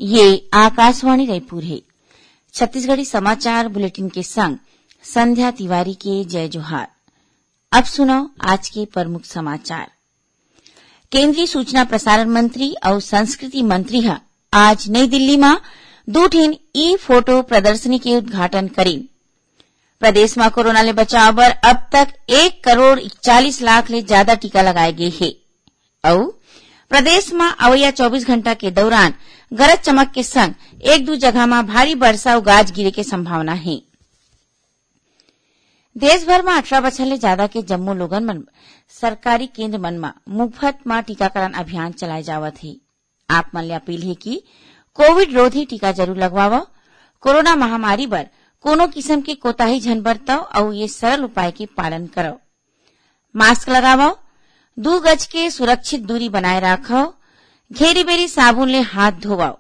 ये आकाशवाणी रायपुर है। छत्तीसगढ़ी समाचार बुलेटिन के संग संध्या तिवारी के जय जोहार। अब सुनो आज के प्रमुख समाचार। केंद्रीय सूचना प्रसारण मंत्री और संस्कृति मंत्री आज नई दिल्ली में 2 ठिन ई फोटो प्रदर्शनी के उद्घाटन करी। प्रदेश में कोरोना ले बचाव बर अब तक 1,41 लाख ले ज्यादा टीका लगाए गए हैं और प्रदेश में अवैया 24 घंटा के दौरान गरज चमक के संग 1-2 जगह में भारी वर्षा और गाज गिरे के संभावना है। देश भर में 18 बछर ले ज्यादा के जम्मू लोगन मन सरकारी केंद्र मन में मुफ्त में टीकाकरण अभियान चलाए जावत है। आप मन ले अपील है कि कोविड रोधी टीका जरूर लगवाओ। कोरोना महामारी बर कोनो किस्म के कोताही झन बरतो और ये सरल उपाय के पालन करो। मास्क लगाओ, 2 गज के सुरक्षित दूरी बनाए रखो, घेरी बेरी साबुन ले हाथ धोवाओ।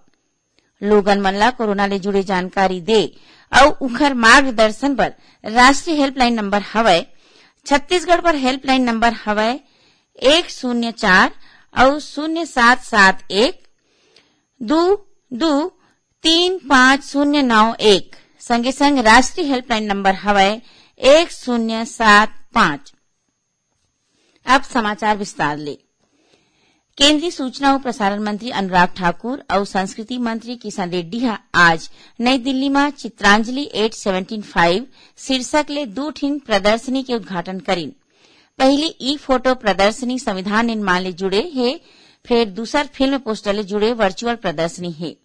लोगन मन ला कोरोना ले जुड़े जानकारी दे और उखर मार्गदर्शन पर राष्ट्रीय हेल्पलाइन नंबर हवय। छत्तीसगढ़ पर हेल्पलाइन नंबर हवय 104 और 0771 223591। संगे संग राष्ट्रीय हेल्पलाइन नंबर हवय 1075। अब समाचार विस्तार ले। केंद्रीय सूचना और प्रसारण मंत्री अनुराग ठाकुर और संस्कृति मंत्री किशन रेड्डी आज नई दिल्ली में चित्रांजलि 875 शीर्षक ले 2 ठिन प्रदर्शनी के उद्घाटन करीन। पहली ई फोटो प्रदर्शनी संविधान निर्माण ले जुड़े है, फिर दूसर फिल्म पोस्टर ले जुड़े वर्चुअल प्रदर्शनी है।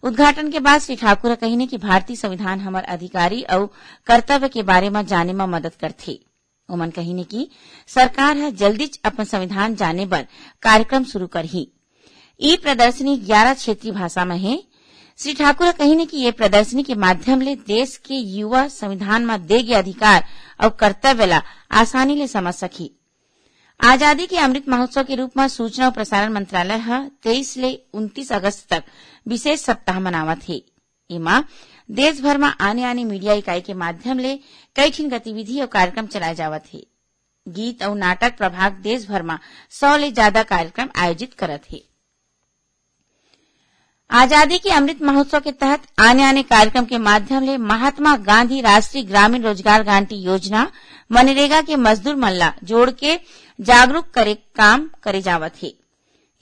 उद्घाटन के बाद श्री ठाकुर कहिने कि भारतीय संविधान हमार अधिकारी और कर्तव्य के बारे में जाने में मदद करथे। ओमन कहिने कि सरकार है जल्दी अपन संविधान जाने बर कार्यक्रम शुरू करही। ई प्रदर्शनी 11 क्षेत्रीय भाषा में है। श्री ठाकुर कहिने कि ये प्रदर्शनी के माध्यम ले देश के युवा संविधान में दे गए अधिकार और कर्तव्य ला आसानी ले समझ सकी। आजादी के अमृत महोत्सव के रूप में सूचना और प्रसारण मंत्रालय 23 ले 29 अगस्त तक विशेष सप्ताह मनावत है। इमा देश भर में आने मीडिया इकाई के माध्यम ले कई ठिन गतिविधि और कार्यक्रम चलाए जावत है। गीत और नाटक प्रभाग देश भर में 100 ले ज्यादा कार्यक्रम आयोजित करत है। आजादी के अमृत महोत्सव के तहत आने कार्यक्रम के माध्यम ले महात्मा गांधी राष्ट्रीय ग्रामीण रोजगार गारंटी योजना मनरेगा के मजदूर मन ला जोड़ के जागरूक करे काम करे जावत है।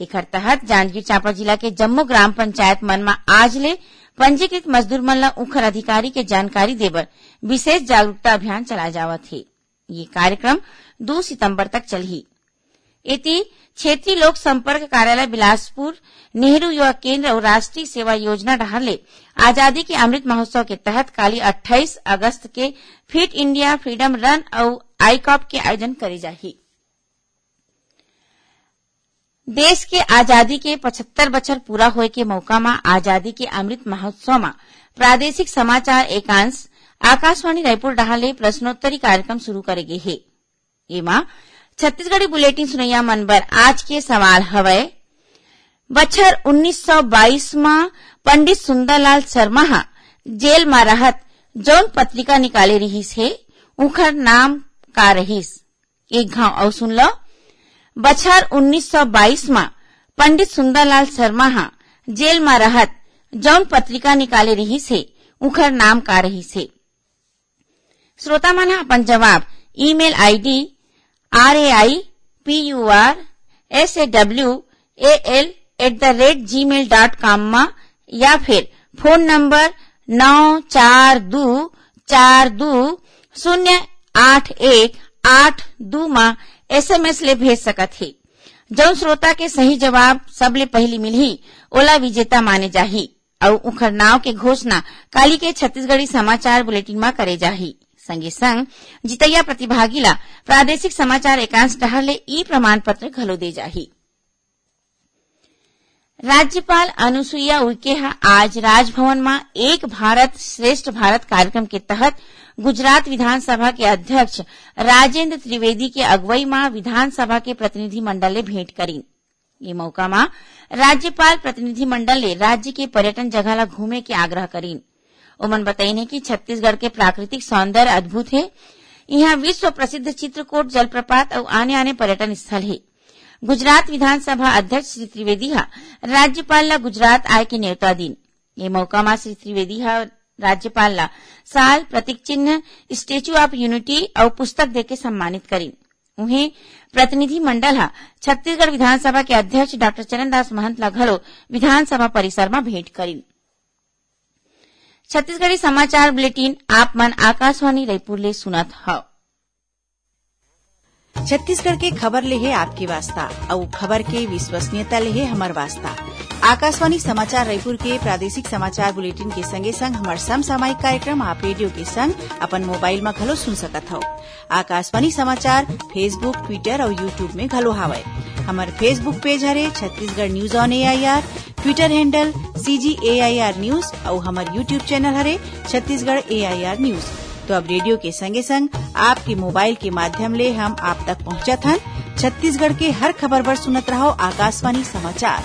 एकर तहत जांजगीर चांपा जिला के जम्मू ग्राम पंचायत मन में आज ले पंजीकृत मजदूर मन ला उखर अधिकारी के जानकारी देबर विशेष जागरूकता अभियान चलाया जावत है। ये कार्यक्रम 2 सितंबर तक चलही। इति क्षेत्रीय लोक संपर्क कार्यालय बिलासपुर, नेहरू युवा केंद्र और राष्ट्रीय सेवा योजना डहाले आजादी के अमृत महोत्सव के तहत काली 28 अगस्त के फिट इंडिया फ्रीडम रन और आईकॉप के आयोजन करे जाही। देश के आजादी के 75 बछर पूरा होए के मौका में आजादी के अमृत महोत्सव में प्रादेशिक समाचार एकांश आकाशवाणी रायपुर डहाले प्रश्नोत्तरी कार्यक्रम शुरू करे गे है। एमा छत्तीसगढ़ी बुलेटिन सुनैया मन बर आज के सवाल हवय। बछर 1922 में पंडित सुंदरलाल शर्मा जेल में रहत जौन पत्रिका निकाले रहीस है उखर नाम का रहीस। एक घाव और सुन लो। बछर 1922 में पंडित सुंदरलाल शर्मा जेल में रहत जौन पत्रिका निकाले रहीस है उखर नाम का रहीस है। श्रोता मन अपन जवाब ईमेल आईडी raipursawl@gmail.com में या फिर फोन नंबर 9424208182 में SMS ले भेज सकत है। जौन श्रोता के सही जवाब सबले पहली मिलही ओला विजेता माने जाही और उखर नाव के घोषणा काली के छत्तीसगढ़ी समाचार बुलेटिन में करे जाही। संगे संग जितैया प्रतिभागी ला प्रादेशिक समाचार एकांश डहाले ई प्रमाण पत्र घलो दे जाही। राज्यपाल अनुसुईया उइके आज राजभवन में एक भारत श्रेष्ठ भारत कार्यक्रम के तहत गुजरात विधानसभा के अध्यक्ष राजेंद्र त्रिवेदी के अगुवाई में विधानसभा के प्रतिनिधि मंडल ले भेंट करीन। ये मौका में राज्यपाल प्रतिनिधि मंडल ले राज्य के पर्यटन जगह ला घूमे के आग्रह करीन। ओमन बताइने कि छत्तीसगढ़ के प्राकृतिक सौंदर्य अद्भुत है। यहाँ विश्व प्रसिद्ध चित्रकूट जलप्रपात और आने पर्यटन स्थल है। गुजरात विधानसभा अध्यक्ष श्री त्रिवेदी राज्यपाल ला गुजरात आय के न्योता दीन। ये मौका में श्री त्रिवेदी राज्यपाल ला साल प्रतीक चिन्ह, स्टेच्यू ऑफ यूनिटी और पुस्तक देके सम्मानित करीन। उन्हें प्रतिनिधि मंडल छत्तीसगढ़ विधानसभा के अध्यक्ष डॉक्टर चरणदास महंत ला घलो विधानसभा परिसर में भेंट करीन। छत्तीसगढ़ी समाचार बुलेटिन आप मन आकाशवाणी रायपुर ले सुनत हव। छत्तीसगढ़ के खबर ले है आपके वास्ता और खबर के विश्वसनीयता ले है हमर वास्ता। आकाशवाणी समाचार रायपुर के प्रादेशिक समाचार बुलेटिन के संगे संग हमार समसामयिक कार्यक्रम आप रेडियो के संग अपन मोबाइल में घलो सुन सकत हव। आकाशवाणी समाचार फेसबुक, ट्विटर और यूट्यूब में घलो हावय। हमार फेसबुक पेज हरे Chhattisgarh news on AIR, Twitter handle CGAIR news और हमार यूट्यूब चैनल हरे छत्तीसगढ़ AIR न्यूज। तो अब रेडियो के संगे संग आपके मोबाइल के माध्यम ले हम आप तक पहुंचत हन। छत्तीसगढ़ के हर खबर पर सुनत रहो आकाशवाणी समाचार।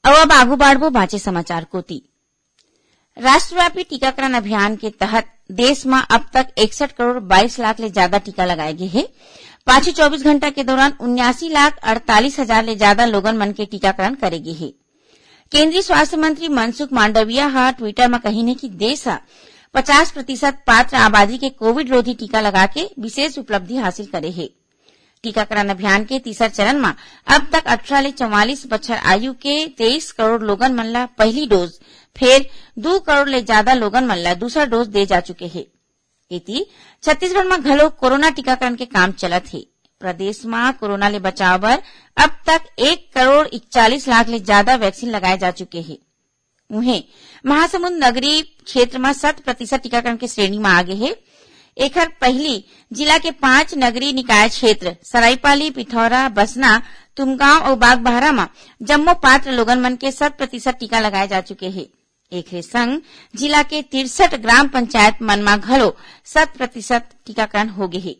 अब आगू बाढ़बो बाँचे समाचार कोती। राष्ट्रव्यापी टीकाकरण अभियान के तहत देश में अब तक 61 करोड़ 22 लाख ले ज्यादा टीका लगाए गए हैं। पाछे 24 घंटा के दौरान 79,48,000 ले ज्यादा लोगन मन के टीकाकरण करे गए हैं। केंद्रीय स्वास्थ्य मंत्री मनसुख मांडविया ट्विटर में कही कि देश 50% पात्र आबादी के कोविड रोधी टीका लगा के विशेष उपलब्धि हासिल करे है। टीकाकरण अभियान के तीसरा चरण में अब तक 18 ले 44 बछर आयु के 23 करोड़ लोगन मन ला पहली डोज, फिर 2 करोड़ ले ज्यादा लोगन मन ला दूसरा डोज दे जा चुके हैं। इति छत्तीसगढ़ में घलो कोरोना टीकाकरण के काम चलत है। प्रदेश में कोरोना ले बचाव बर अब तक 1 करोड़ 41 लाख ले ज्यादा वैक्सीन लगाए जा चुके हैं। उन्हें महासमुंद नगरीय क्षेत्र में 100% टीकाकरण के श्रेणी में आगे है। एखर पहली जिला के 5 नगरीय निकाय क्षेत्र सरायपाली, पिथौरा, बसना, तुमगांव और बागबाहरा में जम्मो पात्र लोगन मन के 100% टीका लगाए जा चुके हैं। एखरे संग जिला के 63 ग्राम पंचायत मन में घलो 100% टीकाकरण हो गए है।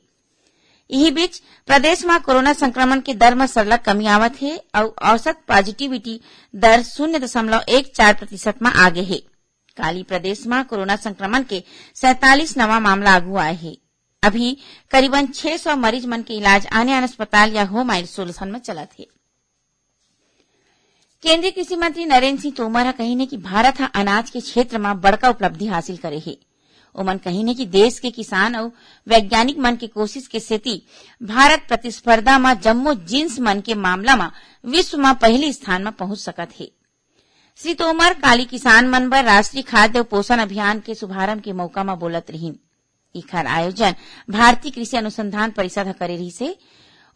यही बीच प्रदेश में कोरोना संक्रमण के दर में सरलग कमी आवत है और औसत पॉजिटिविटी दर 0.14% में आगे है। काली प्रदेश में कोरोना संक्रमण के 47 नवा मामला आगू आए हैं। अभी करीबन 600 मरीज मन के इलाज आने अस्पताल या होम आइसोलेशन में चलत है। केंद्रीय कृषि मंत्री नरेंद्र सिंह तोमर कही कि भारत अनाज के क्षेत्र में बड़का उपलब्धि हासिल करे है। ओमन कही कि देश के किसान और वैज्ञानिक मन के कोशिश के सेती भारत प्रतिस्पर्धा में जम्मो जिन्स मन के मामला में विश्व में पहले स्थान में पहुंच सकत है। श्री तोमर काली किसान मन बर राष्ट्रीय खाद्य और पोषण अभियान के शुभारंभ के मौका में बोलत रही। इखर आयोजन भारतीय कृषि अनुसंधान परिषद करे रही से।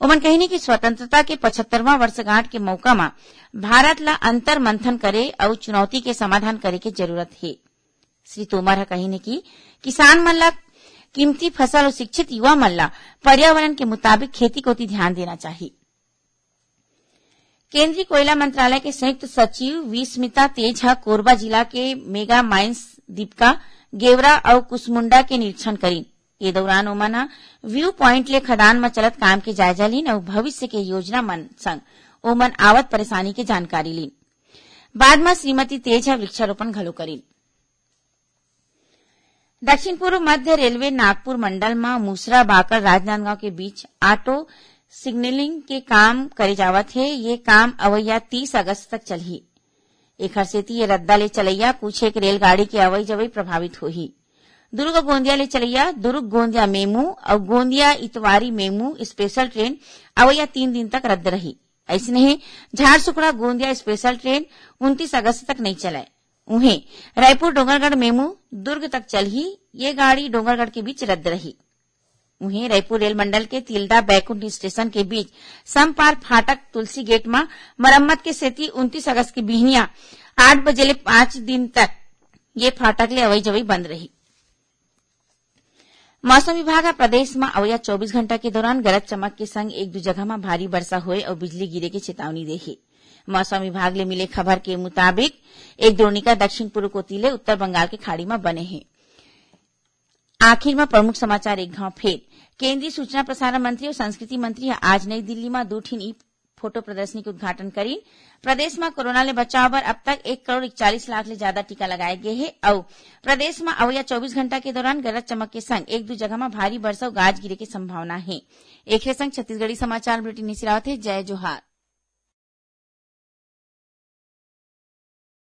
ओमन कही कि स्वतंत्रता के 75वां वर्षगांठ के मौका में भारत ला अंतर मंथन करे और चुनौती के समाधान करे के जरूरत है। श्री तोमर कही कि किसान मन ला कीमती फसल और शिक्षित युवा मन ला पर्यावरण के मुताबिक खेती कोती ध्यान देना चाहिए। केंद्रीय कोयला मंत्रालय के संयुक्त सचिव वी स्मिता तेज कोरबा जिला के मेगा माइंस दीपका, गेवरा और कुसमुंडा के निरीक्षण करीन। ये दौरान ओमन व्यू पॉइंट ले खदान में चलत काम के जायजा लीन और भविष्य के योजना मन संग ओमन आवत परेशानी के जानकारी लीन। बाद में श्रीमती तेज वृक्षारोपण घलो करीन। दक्षिण पूर्व मध्य रेलवे नागपुर मंडल में मूसरा बाकर राजनांदगांव के बीच ऑटो सिग्नलिंग के काम करे जावत है। ये काम अवैया 30 अगस्त तक चलही। एखर सेती ये रद्दा ले चलैया कुछ एक रेलगाड़ी के अवई जवई प्रभावित होही। दुर्ग गोंदिया ले चलैया दुर्ग गोंदिया मेमू और Gondia Itwari MEMU special train अवैया 3 दिन तक रद्द रही। ऐसे ही झारसुगड़ा गोंदिया स्पेशल ट्रेन 29 अगस्त तक नहीं चलाए। उन्हें रायपुर डोंगरगढ़ मेमू दुर्ग तक चलही। ये गाड़ी डोंगरगढ़ के बीच रद्द रही। उन्हें रायपुर रेल मंडल के तिल्दा बैकुंठ स्टेशन के बीच समपार फाटक तुलसी गेट में मरम्मत के सेती 29 अगस्त की बिहनिया 8 बजे ले 5 दिन तक ये फाटक ले अवई जवई बंद रही। मौसम विभाग प्रदेश में अवैया 24 घंटा के दौरान गरज चमक के संग 1-2 जगह में भारी वर्षा होए और बिजली गिरे की चेतावनी दे है। मौसम विभाग ले मिले खबर के मुताबिक एक द्रोणिका दक्षिण पूर्व कोतीले उत्तर बंगाल के खाड़ी में बने हैं। आखिर में प्रमुख समाचार एक घाव फेर। केंद्रीय सूचना प्रसारण मंत्री और संस्कृति मंत्री आज नई दिल्ली में 2 ठिन फोटो प्रदर्शनी के उद्घाटन करी। प्रदेश में कोरोना ले बचाव बर अब तक 1,41,00,000 ले ज्यादा टीका लगाए गए हे और प्रदेश में अवैया 24 घंटा के दौरान गरज चमक के संग एक दो जगह में भारी बरसा और गाज गिरे की संभावना है। एक संग छत्तीसगढ़ी समाचार बुलेटिन निसिरावत है। जय जोहार।